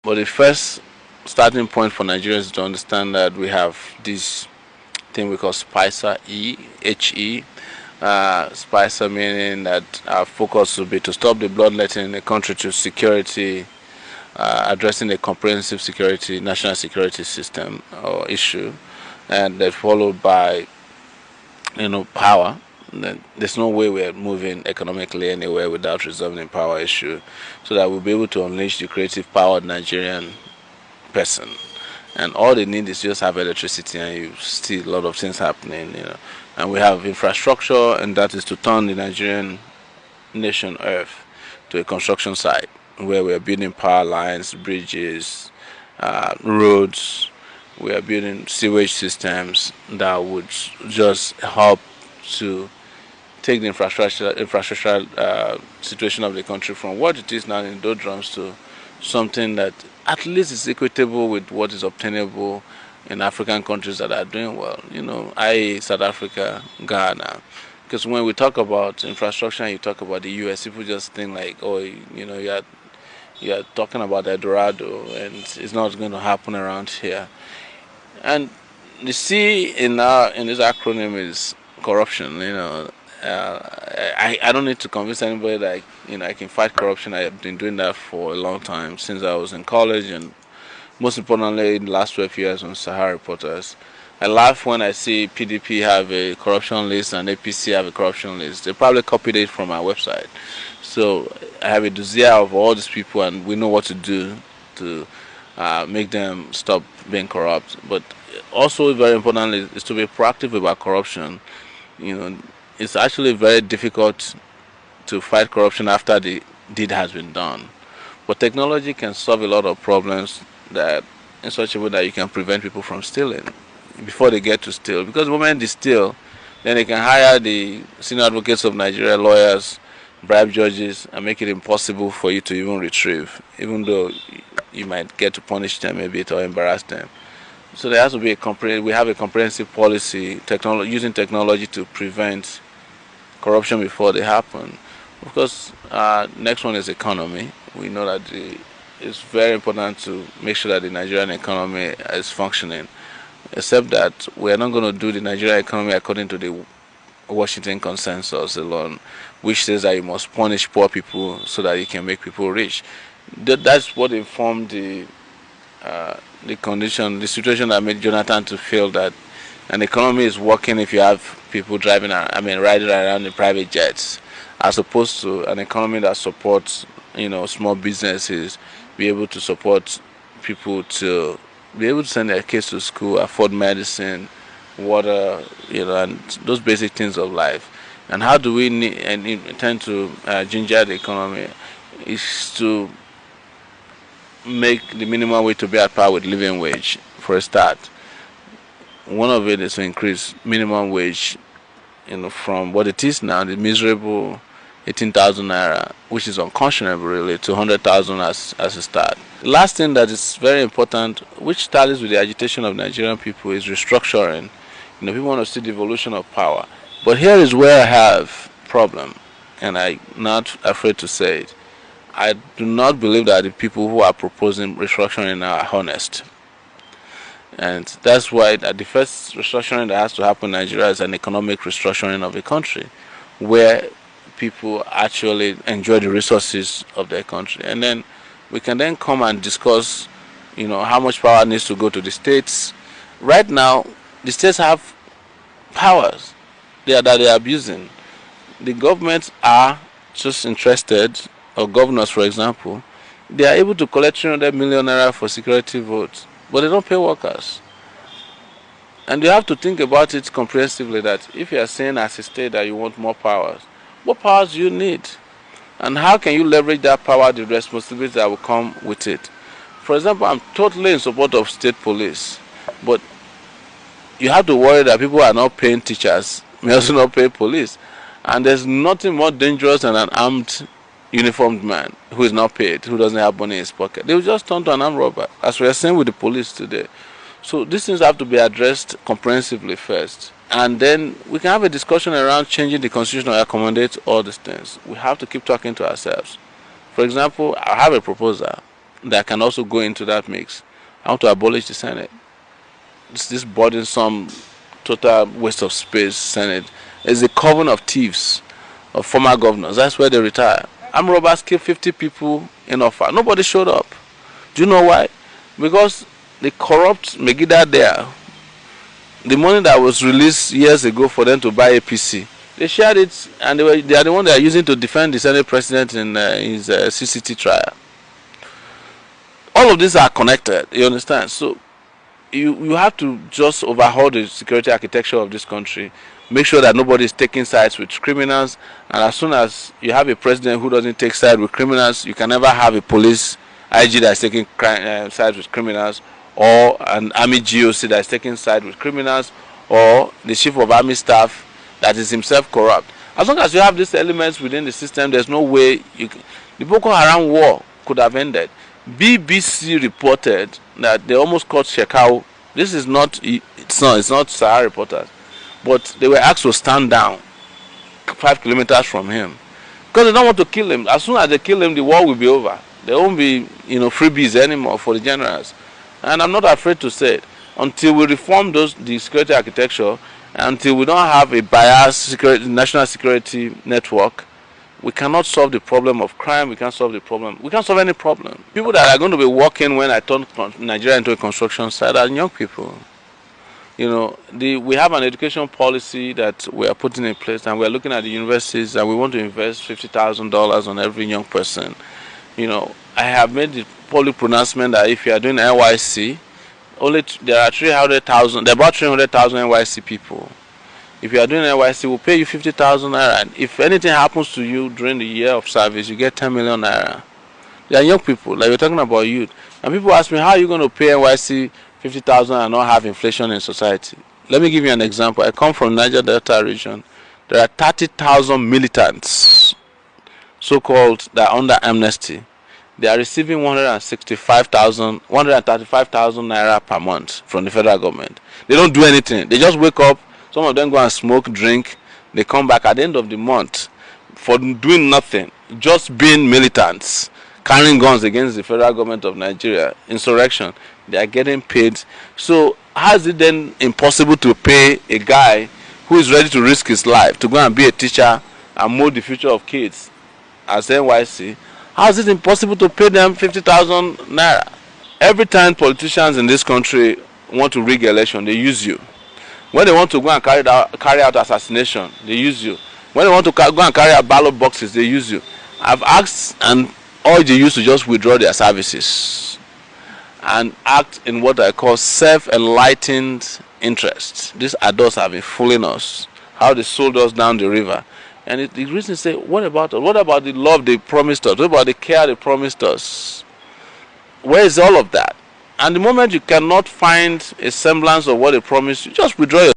But the first starting point for Nigeria is to understand that we have this thing we call SPICER, HE. SPICER meaning that our focus will be to stop the bloodletting in the country to security, addressing a comprehensive security, national security system or issue, and then followed by, power. There's no way we're moving economically anywhere without resolving the power issue, so that we'll be able to unleash the creative power of Nigerian person. And all they need is just have electricity, and you see a lot of things happening. And we have infrastructure, and that is to turn the Nigerian nation earth to a construction site where we are building power lines, bridges, roads. We are building sewage systems that would just help to take the infrastructural situation of the country from what it is now in doldrums to something that at least is equitable with what is obtainable in African countries that are doing well, i.e. South Africa, Ghana. Because when we talk about infrastructure and you talk about the US, people just think like, oh, you're talking about El Dorado and it's not going to happen around here. And the C in this acronym is corruption. I don't need to convince anybody that I can fight corruption. I have been doing that for a long time, since I was in college, and most importantly in the last 12 years on Sahara Reporters. I laugh when I see PDP have a corruption list and APC have a corruption list. They probably copied it from our website. So I have a dossier of all these people, and we know what to do to make them stop being corrupt. But also, very importantly, is to be proactive about corruption. It's actually very difficult to fight corruption after the deed has been done. But technology can solve a lot of problems that in such a way that you can prevent people from stealing before they get to steal. Because the moment they steal, then they can hire the senior advocates of Nigeria, lawyers, bribe judges, and make it impossible for you to even retrieve, even though you might get to punish them a bit or embarrass them. So there has to be we have a comprehensive policy, using technology to prevent corruption before they happen. Of course, next one is economy. We know that it's very important to make sure that the Nigerian economy is functioning, except that we are not going to do the Nigerian economy according to the Washington Consensus alone, which says that you must punish poor people so that you can make people rich. That's what informed the situation that made Jonathan to feel that an economy is working if you have people riding around in private jets, as opposed to an economy that supports, small businesses, be able to support people to be able to send their kids to school, afford medicine, water, and those basic things of life. And how do we intend to ginger the economy? Is to make the minimum wage to be at par with living wage for a start. One of it is to increase minimum wage, from what it is now, the miserable 18,000 naira, which is unconscionable really, to 100,000 as a start. The last thing that is very important, which starts with the agitation of Nigerian people, is restructuring. People want to see the evolution of power. But here is where I have problem, and I'm not afraid to say it. I do not believe that the people who are proposing restructuring now are honest. And that's why the first restructuring that has to happen in Nigeria is an economic restructuring of the country, where people actually enjoy the resources of their country. And then we can then come and discuss, how much power needs to go to the states. Right now, the states have powers that they are abusing. The governments are just interested, or governors, for example, they are able to collect 300 million naira for security votes, but they don't pay workers. And you have to think about it comprehensively, that if you are saying as a state that you want more powers, what powers do you need? And how can you leverage that power, the responsibilities that will come with it? For example, I'm totally in support of state police, but you have to worry that people are not paying teachers, may also not pay police. And there's nothing more dangerous than an armed uniformed man who is not paid, who doesn't have money in his pocket. They will just turn to an armed robber, as we are saying with the police today. So these things have to be addressed comprehensively first. And then we can have a discussion around changing the constitution to accommodate all these things. We have to keep talking to ourselves. For example, I have a proposal that can also go into that mix. I want to abolish the Senate. This burdensome, total waste of space Senate is a coven of thieves, of former governors. That's where they retire. Armed robbers killed 50 people in Offa. Nobody showed up. Do you know why? Because the corrupt Megiddo there, the money that was released years ago for them to buy APC, they shared it, and they are the one they are using to defend the Senate president in his CCT trial. All of these are connected, you understand? So you have to just overhaul the security architecture of this country, make sure that nobody is taking sides with criminals, and as soon as you have a president who doesn't take sides with criminals, you can never have a police IG that is taking sides with criminals, or an army GOC that is taking sides with criminals, or the chief of army staff that is himself corrupt. As long as you have these elements within the system, there's no way the Boko Haram war could have ended. BBC reported that they almost caught Shekau. This is not, it's not Sahara reporters, but they were asked to stand down 5 kilometers from him because they don't want to kill him. As soon as they kill him, the war will be over. There won't be, freebies anymore for the generals. And I'm not afraid to say it. Until we reform the security architecture, until we don't have a biased national security network, we cannot solve the problem of crime. We can't solve the problem. We can't solve any problem. People that are going to be working when I turn Nigeria into a construction site are young people. We have an education policy that we are putting in place, and we are looking at the universities, and we want to invest $50,000 on every young person. I have made the public pronouncement that if you are doing NYC, there are 300,000. There are about 300,000 NYC people. If you are doing NYC, we'll pay you 50,000 naira. And if anything happens to you during the year of service, you get 10 million naira. They are young people, like we're talking about youth. And people ask me, how are you going to pay NYC 50,000 and not have inflation in society? Let me give you an example. I come from Niger Delta region. There are 30,000 militants, so-called, that are under amnesty. They are receiving 135,000 naira per month from the federal government. They don't do anything. They just wake up. Some of them go and smoke, drink. They come back at the end of the month for doing nothing, just being militants, carrying guns against the federal government of Nigeria, insurrection. They are getting paid. So how is it then impossible to pay a guy who is ready to risk his life to go and be a teacher and mold the future of kids as NYC? How is it impossible to pay them 50,000 naira? Every time politicians in this country want to rig election, they use you. When they want to go and carry out assassination, they use you. When they want to go and carry out ballot boxes, they use you. I've asked and urged the youth to just withdraw their services and act in what I call self-enlightened interest. These adults have been fooling us. How they sold us down the river. And the reason is say, what about us? What about the love they promised us? What about the care they promised us? Where is all of that? And the moment you cannot find a semblance of what they promised you, just withdraw your